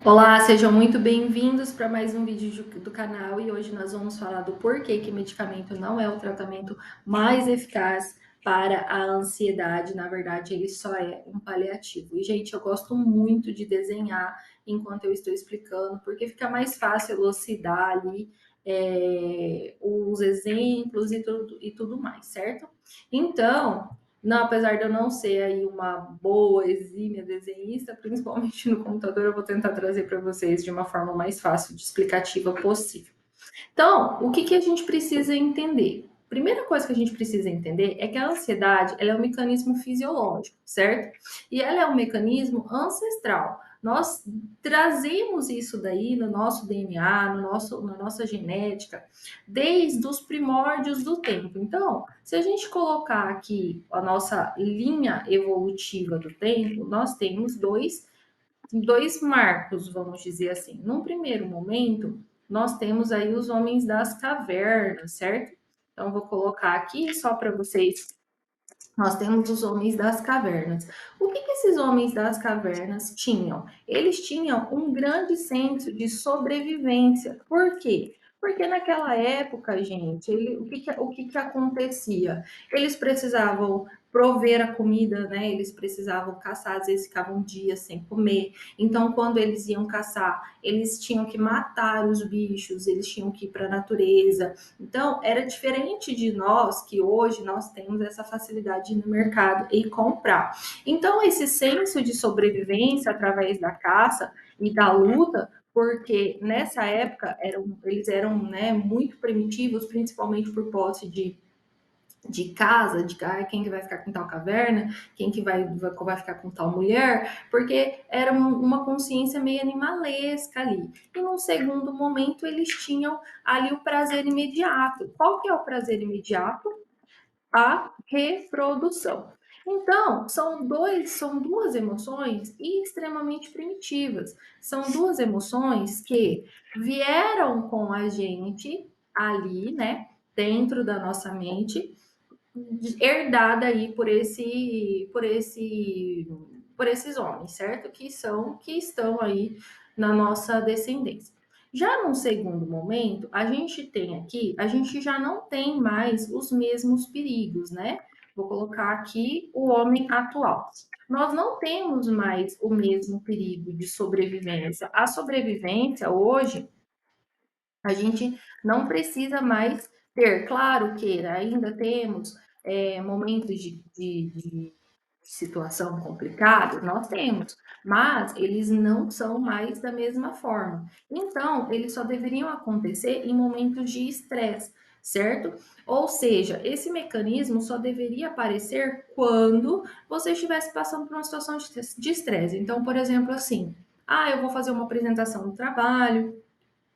Olá, sejam muito bem-vindos para mais um vídeo do canal e hoje nós vamos falar do porquê que medicamento não é o tratamento mais eficaz para a ansiedade. Na verdade, ele só é um paliativo. E, gente, eu gosto muito de desenhar enquanto eu estou explicando, porque fica mais fácil elucidar ali os exemplos e tudo mais, certo? Então, não, apesar de eu não ser aí uma boa, exímia desenhista, principalmente no computador, eu vou tentar trazer para vocês de uma forma mais fácil, de explicativa possível. Então, o que, que a gente precisa entender? Primeira coisa que a gente precisa entender é que a ansiedade ela é um mecanismo fisiológico, certo? E ela é um mecanismo ancestral. Nós trazemos isso daí no nosso DNA, na nossa genética, desde os primórdios do tempo. Então, se a gente colocar aqui a nossa linha evolutiva do tempo, nós temos dois marcos, vamos dizer assim. Num primeiro momento, nós temos aí os homens das cavernas, certo? Então, vou colocar aqui só para vocês. Nós temos os homens das cavernas. O que, que esses homens das cavernas tinham? Eles tinham um grande senso de sobrevivência. Por quê? Porque naquela época, gente, o que acontecia? Eles precisavam prover a comida, né? Eles precisavam caçar, às vezes ficavam dias sem comer. Então, quando eles iam caçar, eles tinham que matar os bichos, eles tinham que ir para a natureza. Então, era diferente de nós, que hoje nós temos essa facilidade de ir no mercado e comprar. Então, esse senso de sobrevivência através da caça e da luta, porque nessa época eles eram, né, muito primitivos, principalmente por posse de casa, de quem que vai ficar com tal caverna, quem que vai ficar com tal mulher, porque era uma consciência meio animalesca ali. E num segundo momento eles tinham ali o prazer imediato. Qual que é o prazer imediato? A reprodução. Então, são duas emoções extremamente primitivas. São duas emoções que vieram com a gente ali, né, dentro da nossa mente, herdada aí por esses homens, certo? Que estão aí na nossa descendência. Já num segundo momento, a gente já não tem mais os mesmos perigos, né? Vou colocar aqui o homem atual. Nós não temos mais o mesmo perigo de sobrevivência. A sobrevivência hoje a gente não precisa mais ter, claro que ainda temos momentos de situação complicada, nós temos, mas eles não são mais da mesma forma. Então, eles só deveriam acontecer em momentos de estresse, certo? Ou seja, esse mecanismo só deveria aparecer quando você estivesse passando por uma situação de estresse. Então, por exemplo, assim, eu vou fazer uma apresentação no trabalho,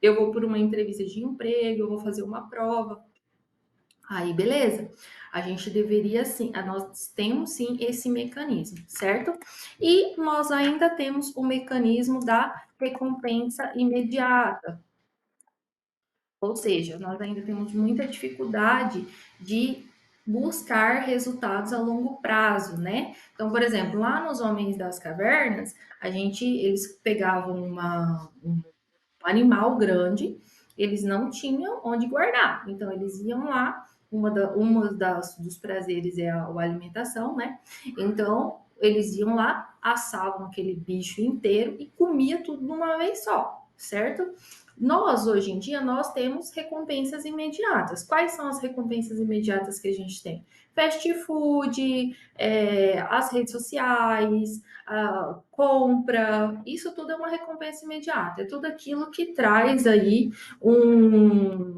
eu vou por uma entrevista de emprego, eu vou fazer uma prova. Aí, beleza. A gente deveria sim, nós temos sim esse mecanismo, certo? E nós ainda temos o mecanismo da recompensa imediata. Ou seja, nós ainda temos muita dificuldade de buscar resultados a longo prazo, né? Então, por exemplo, lá nos Homens das Cavernas, eles pegavam um animal grande, eles não tinham onde guardar. Então, eles iam lá, dos prazeres é a alimentação, né? Então, eles iam lá, assavam aquele bicho inteiro e comia tudo de uma vez só, certo? Nós, hoje em dia, nós temos recompensas imediatas. Quais são as recompensas imediatas que a gente tem? Fast food, as redes sociais, a compra, isso tudo é uma recompensa imediata, é tudo aquilo que traz aí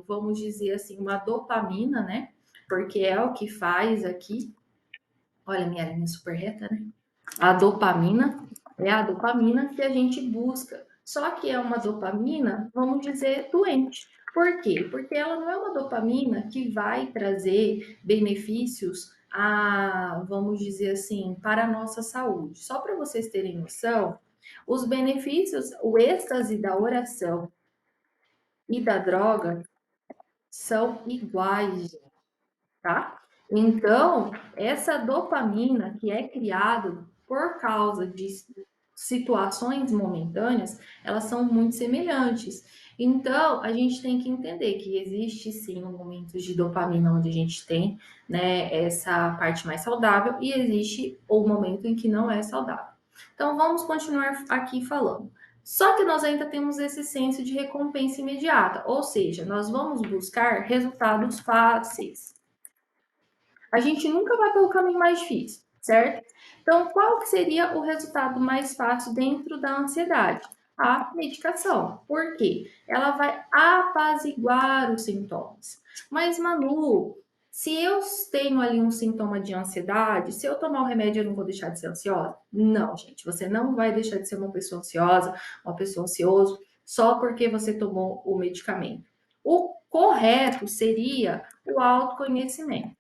vamos dizer assim, uma dopamina, né? Porque é o que faz aqui, olha minha linha super reta, né? A dopamina é a dopamina que a gente busca. Só que é uma dopamina, vamos dizer, doente. Por quê? Porque ela não é uma dopamina que vai trazer benefícios vamos dizer assim, para a nossa saúde. Só para vocês terem noção, os benefícios, o êxtase da oração e da droga são iguais, tá? Então, essa dopamina que é criada por causa disso. situações momentâneas, elas são muito semelhantes. Então, a gente tem que entender que existe sim um momento de dopamina onde a gente tem, né, essa parte mais saudável e existe o momento em que não é saudável. Então, vamos continuar aqui falando. Só que nós ainda temos esse senso de recompensa imediata, ou seja, nós vamos buscar resultados fáceis. A gente nunca vai pelo caminho mais difícil, certo? Então, qual que seria o resultado mais fácil dentro da ansiedade? A medicação. Por quê? Ela vai apaziguar os sintomas. Mas, Manu, se eu tenho ali um sintoma de ansiedade, se eu tomar o remédio, eu não vou deixar de ser ansiosa? Não, gente, você não vai deixar de ser uma pessoa ansiosa, uma pessoa ansioso, só porque você tomou o medicamento. O correto seria o autoconhecimento,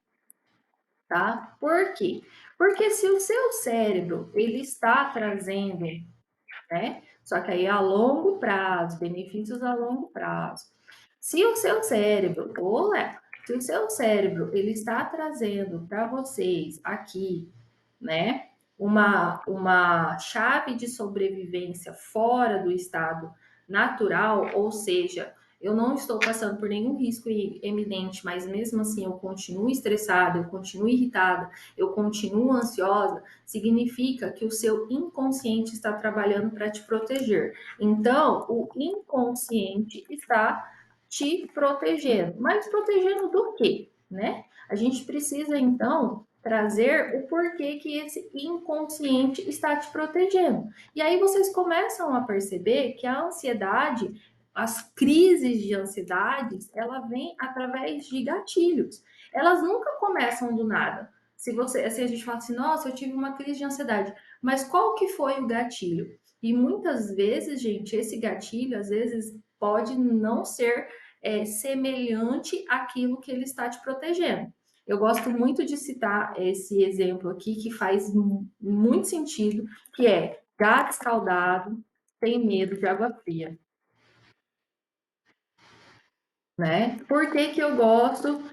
tá? Por quê? Porque se o seu cérebro ele está trazendo, né? Só que aí a longo prazo, benefícios a longo prazo. Se o seu cérebro, olha, se o seu cérebro ele está trazendo para vocês aqui, né, uma chave de sobrevivência fora do estado natural, ou seja, eu não estou passando por nenhum risco eminente, mas mesmo assim eu continuo estressada, eu continuo irritada, eu continuo ansiosa, significa que o seu inconsciente está trabalhando para te proteger. Então, o inconsciente está te protegendo. Mas protegendo do quê, né? A gente precisa então trazer o porquê que esse inconsciente está te protegendo. E aí vocês começam a perceber que a ansiedade, as crises de ansiedades, ela vem através de gatilhos. Elas nunca começam do nada. Se a gente fala assim, nossa, eu tive uma crise de ansiedade, mas qual que foi o gatilho? E muitas vezes, gente, esse gatilho, às vezes, pode não ser semelhante àquilo que ele está te protegendo. Eu gosto muito de citar esse exemplo aqui, que faz muito sentido, que é gato escaldado tem medo de água fria, né? Por que que eu gosto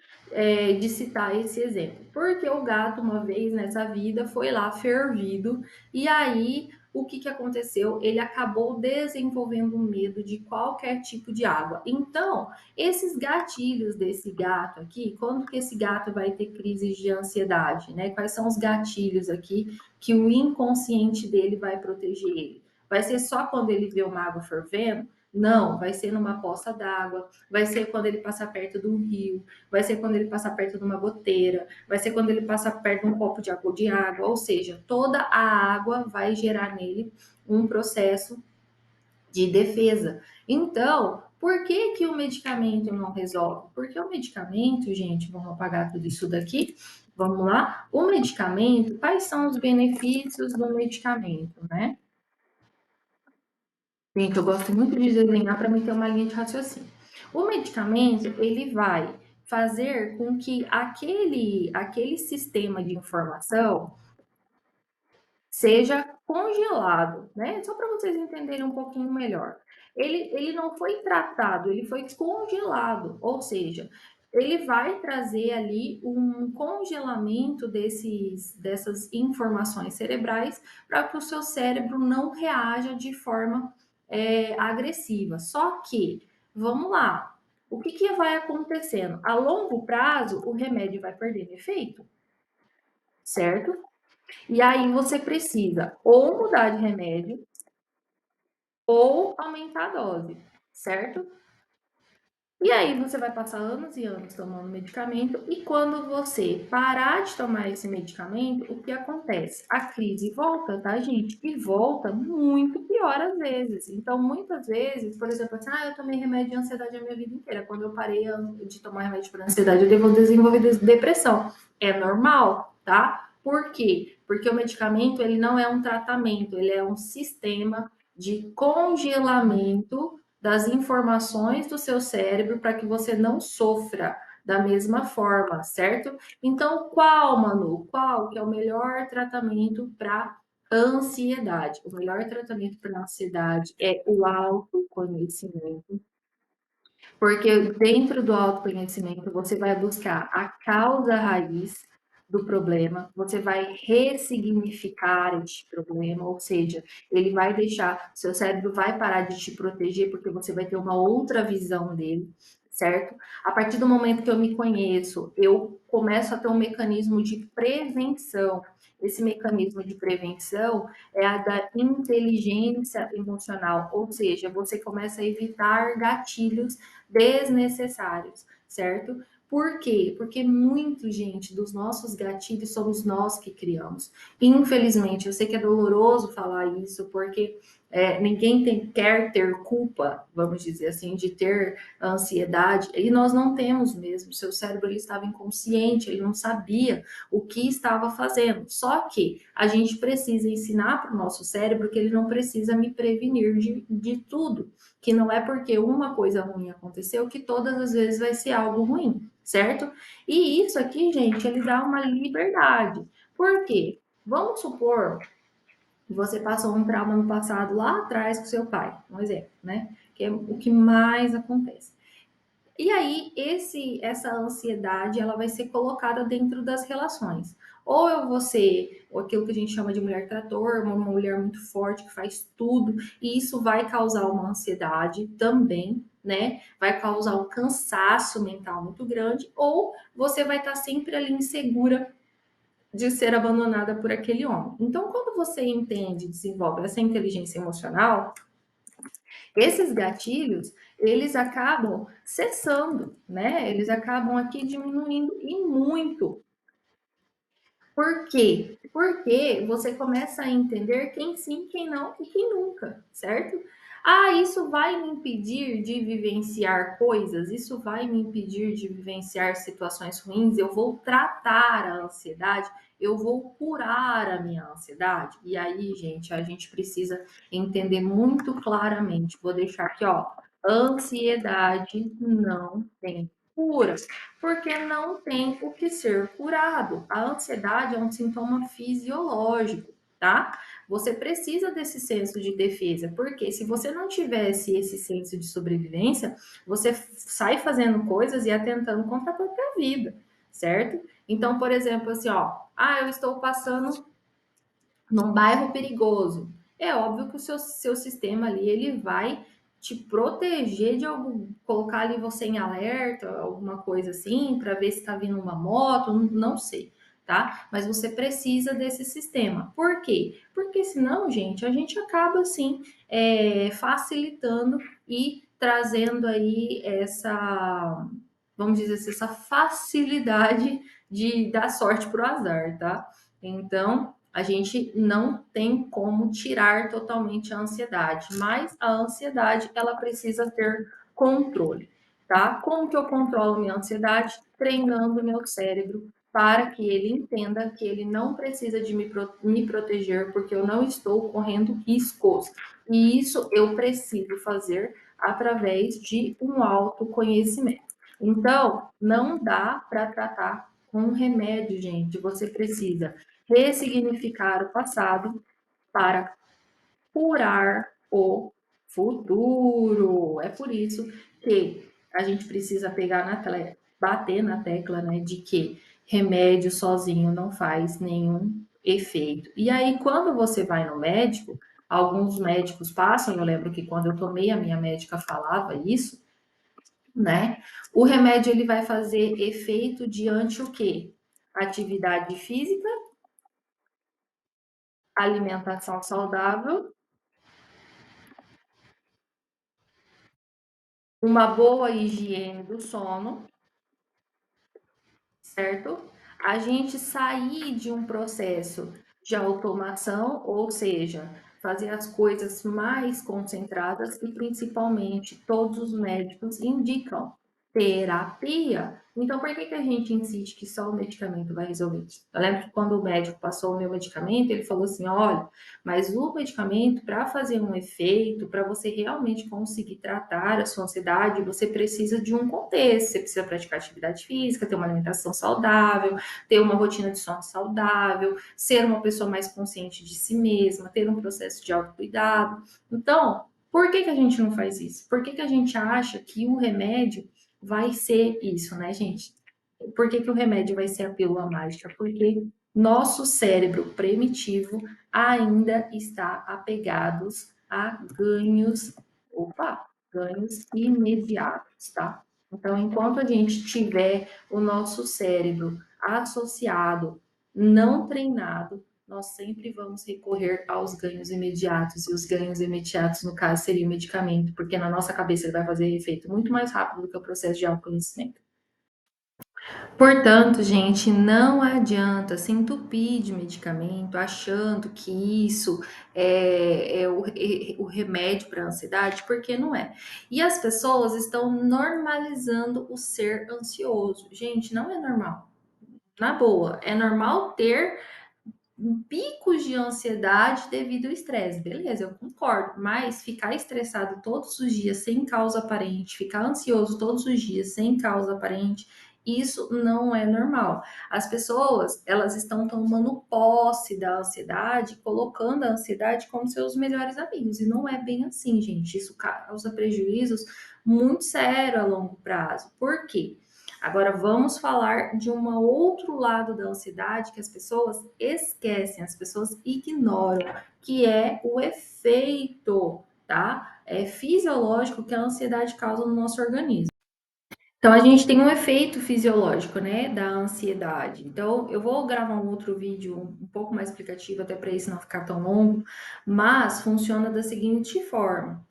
de citar esse exemplo? Porque o gato, uma vez nessa vida, foi lá fervido, e aí o que que aconteceu? Ele acabou desenvolvendo medo de qualquer tipo de água. Então, esses gatilhos desse gato aqui, quando que esse gato vai ter crises de ansiedade, né? Quais são os gatilhos aqui que o inconsciente dele vai proteger ele? Vai ser só quando ele vê uma água fervendo? Não, vai ser numa poça d'água, vai ser quando ele passar perto de um rio, vai ser quando ele passar perto de uma goteira, vai ser quando ele passar perto de um copo de água, ou seja, toda a água vai gerar nele um processo de defesa. Então, por que que o medicamento não resolve? Porque o medicamento, gente, vamos apagar tudo isso daqui, vamos lá? O medicamento, quais são os benefícios do medicamento, né? Gente, eu gosto muito de desenhar para mim ter uma linha de raciocínio. O medicamento, ele vai fazer com que aquele sistema de informação seja congelado, né? Só para vocês entenderem um pouquinho melhor. Ele não foi tratado, ele foi congelado, ou seja, ele vai trazer ali um congelamento dessas informações cerebrais para que o seu cérebro não reaja de forma agressiva. Só que, vamos lá, o que, que vai acontecendo? A longo prazo, o remédio vai perder efeito, certo? E aí você precisa ou mudar de remédio ou aumentar a dose, certo? E aí você vai passar anos e anos tomando medicamento e quando você parar de tomar esse medicamento, o que acontece? A crise volta, tá, gente? E volta muito pior às vezes. Então, muitas vezes, por exemplo, assim, eu tomei remédio de ansiedade a minha vida inteira. Quando eu parei de tomar remédio para ansiedade, eu devo desenvolver depressão. É normal, tá? Por quê? Porque o medicamento, ele não é um tratamento, ele é um sistema de congelamento das informações do seu cérebro para que você não sofra da mesma forma, certo? Então, qual, Manu? Qual que é o melhor tratamento para ansiedade? O melhor tratamento para ansiedade é o autoconhecimento, porque dentro do autoconhecimento você vai buscar a causa raiz do problema, você vai ressignificar este problema, ou seja, ele vai deixar, seu cérebro vai parar de te proteger porque você vai ter uma outra visão dele, certo? A partir do momento que eu me conheço, eu começo a ter um mecanismo de prevenção. Esse mecanismo de prevenção é a da inteligência emocional, ou seja, você começa a evitar gatilhos desnecessários, certo? Por quê? Porque muito, gente, dos nossos gatilhos somos nós que criamos. Infelizmente, eu sei que é doloroso falar isso, porque ninguém quer ter culpa, vamos dizer assim, de ter ansiedade, e nós não temos mesmo. Seu cérebro ele estava inconsciente, ele não sabia o que estava fazendo. Só que a gente precisa ensinar para o nosso cérebro que ele não precisa me prevenir de tudo, que não é porque uma coisa ruim aconteceu que todas as vezes vai ser algo ruim, certo? E isso aqui, gente, ele dá uma liberdade. Por quê? Vamos supor que você passou um trauma no passado lá atrás com seu pai, um exemplo, né? Que é o que mais acontece. E aí, essa ansiedade, ela vai ser colocada dentro das relações. Ou eu vou ser aquilo que a gente chama de mulher trator, uma mulher muito forte que faz tudo, e isso vai causar uma ansiedade também, né? Vai causar um cansaço mental muito grande, ou você vai estar sempre ali insegura de ser abandonada por aquele homem. Então, quando você entende, desenvolve essa inteligência emocional, esses gatilhos, eles acabam cessando, né? Eles acabam aqui diminuindo e muito. Por quê? Porque você começa a entender quem sim, quem não e quem nunca, certo? Ah, isso vai me impedir de vivenciar coisas, isso vai me impedir de vivenciar situações ruins. Eu vou tratar a ansiedade, eu vou curar a minha ansiedade. E aí, gente, a gente precisa entender muito claramente. Vou deixar aqui, ó. Ansiedade não tem cura, porque não tem o que ser curado. A ansiedade é um sintoma fisiológico, tá? Você precisa desse senso de defesa, porque se você não tivesse esse senso de sobrevivência, você sai fazendo coisas e atentando contra a própria vida, certo? Então, por exemplo, assim, ó, eu estou passando num bairro perigoso. É óbvio que o seu sistema ali, ele vai te proteger de algum, colocar ali você em alerta, alguma coisa assim, para ver se está vindo uma moto, não sei, tá? Mas você precisa desse sistema. Por quê? Porque senão, gente, a gente acaba assim facilitando e trazendo aí vamos dizer assim, essa facilidade de dar sorte pro azar, tá? Então, a gente não tem como tirar totalmente a ansiedade, mas a ansiedade ela precisa ter controle, tá? Como que eu controlo minha ansiedade? Treinando meu cérebro para que ele entenda que ele não precisa de me proteger porque eu não estou correndo riscos. E isso eu preciso fazer através de um autoconhecimento. Então, não dá para tratar com remédio, gente. Você precisa ressignificar o passado para curar o futuro. É por isso que a gente precisa bater na tecla, né, de que remédio sozinho não faz nenhum efeito. E aí, quando você vai no médico, alguns médicos passam, eu lembro que quando eu tomei, a minha médica falava isso, né? O remédio ele vai fazer efeito diante o quê? Atividade física, alimentação saudável, uma boa higiene do sono, certo? A gente sair de um processo de automação, ou seja, fazer as coisas mais concentradas e principalmente todos os médicos indicam terapia. Então, por que a gente insiste que só o medicamento vai resolver isso? Eu lembro que quando o médico passou o meu medicamento, ele falou assim: olha, mas o medicamento, para fazer um efeito, para você realmente conseguir tratar a sua ansiedade, você precisa de um contexto. Você precisa praticar atividade física, ter uma alimentação saudável, ter uma rotina de sono saudável, ser uma pessoa mais consciente de si mesma, ter um processo de autocuidado. Então, por que a gente não faz isso? Por que a gente acha que o remédio vai ser isso, né, gente? Por que que o remédio vai ser a pílula mágica? Porque nosso cérebro primitivo ainda está apegados a ganhos imediatos, tá? Então, enquanto a gente tiver o nosso cérebro associado, não treinado, nós sempre vamos recorrer aos ganhos imediatos. E os ganhos imediatos, no caso, seria o medicamento, porque na nossa cabeça ele vai fazer efeito muito mais rápido do que o processo de autoconhecimento. Portanto, gente, não adianta se entupir de medicamento achando que isso é o remédio para a ansiedade, porque não é. E as pessoas estão normalizando o ser ansioso. Gente, não é normal. Na boa, é normal ter picos de ansiedade devido ao estresse. Beleza, eu concordo, mas ficar estressado todos os dias sem causa aparente, ficar ansioso todos os dias sem causa aparente, isso não é normal. As pessoas, elas estão tomando posse da ansiedade, colocando a ansiedade como seus melhores amigos, e não é bem assim, gente. Isso causa prejuízos muito sérios a longo prazo. Por quê? Agora vamos falar de um outro lado da ansiedade que as pessoas esquecem, as pessoas ignoram, que é o efeito, tá? É fisiológico que a ansiedade causa no nosso organismo. Então a gente tem um efeito fisiológico, né, da ansiedade. Então eu vou gravar um outro vídeo um pouco mais explicativo até para isso não ficar tão longo, mas funciona da seguinte forma: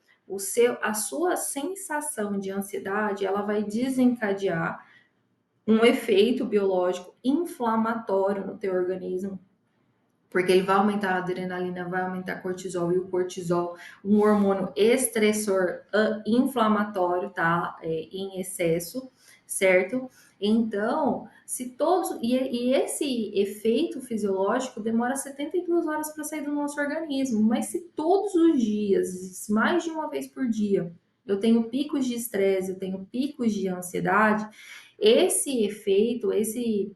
a sua sensação de ansiedade, ela vai desencadear um efeito biológico inflamatório no teu organismo, porque ele vai aumentar a adrenalina, vai aumentar cortisol, e o cortisol, um hormônio estressor inflamatório, tá? Em excesso, certo? Então, se todos. E esse efeito fisiológico demora 72 horas para sair do nosso organismo, mas se todos os dias, mais de uma vez por dia, eu tenho picos de estresse, eu tenho picos de ansiedade, esse efeito, esse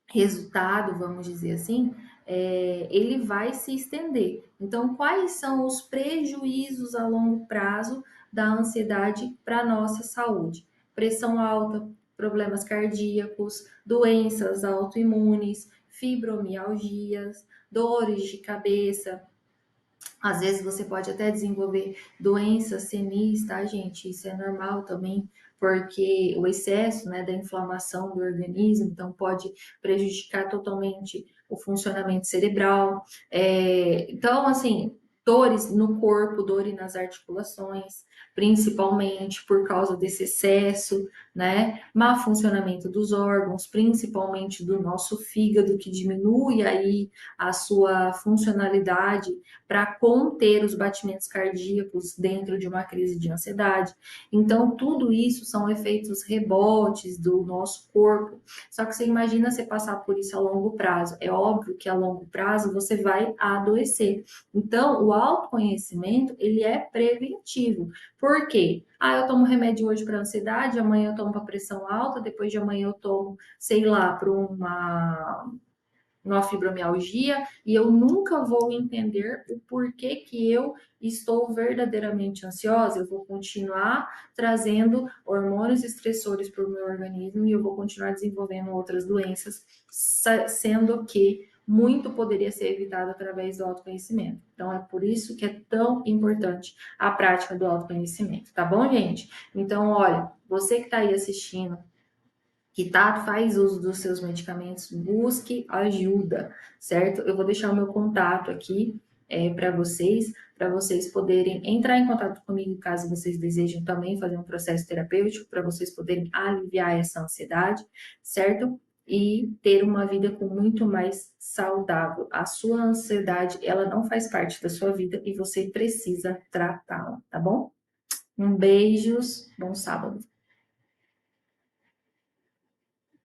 resultado, vamos dizer assim, ele vai se estender. Então, quais são os prejuízos a longo prazo da ansiedade para a nossa saúde? Pressão alta, problemas cardíacos, doenças autoimunes, fibromialgias, dores de cabeça, às vezes você pode até desenvolver doenças senis, tá, gente? Isso é normal também, porque o excesso, né, da inflamação do organismo, então pode prejudicar totalmente o funcionamento cerebral. Então, assim, dores no corpo, dores nas articulações, principalmente por causa desse excesso, né? Má funcionamento dos órgãos, principalmente do nosso fígado, que diminui aí a sua funcionalidade para conter os batimentos cardíacos dentro de uma crise de ansiedade. Então, tudo isso são efeitos rebotes do nosso corpo. Só que você imagina você passar por isso a longo prazo. É óbvio que a longo prazo você vai adoecer. Então, o autoconhecimento, ele é preventivo. Por quê? Ah, eu tomo remédio hoje para ansiedade, amanhã eu tomo para pressão alta, depois de amanhã eu tomo, sei lá, para uma fibromialgia, e eu nunca vou entender o porquê que eu estou verdadeiramente ansiosa. Eu vou continuar trazendo hormônios estressores para o meu organismo e eu vou continuar desenvolvendo outras doenças, sendo que muito poderia ser evitado através do autoconhecimento. Então, é por isso que é tão importante a prática do autoconhecimento, tá bom, gente? Então, olha, você que está aí assistindo, que tá, faz uso dos seus medicamentos, busque ajuda, certo? Eu vou deixar o meu contato aqui para vocês poderem entrar em contato comigo caso vocês desejem também fazer um processo terapêutico, para vocês poderem aliviar essa ansiedade, certo? E ter uma vida com muito mais saudável. A sua ansiedade, ela não faz parte da sua vida e você precisa tratá-la, tá bom? Beijos, bom sábado.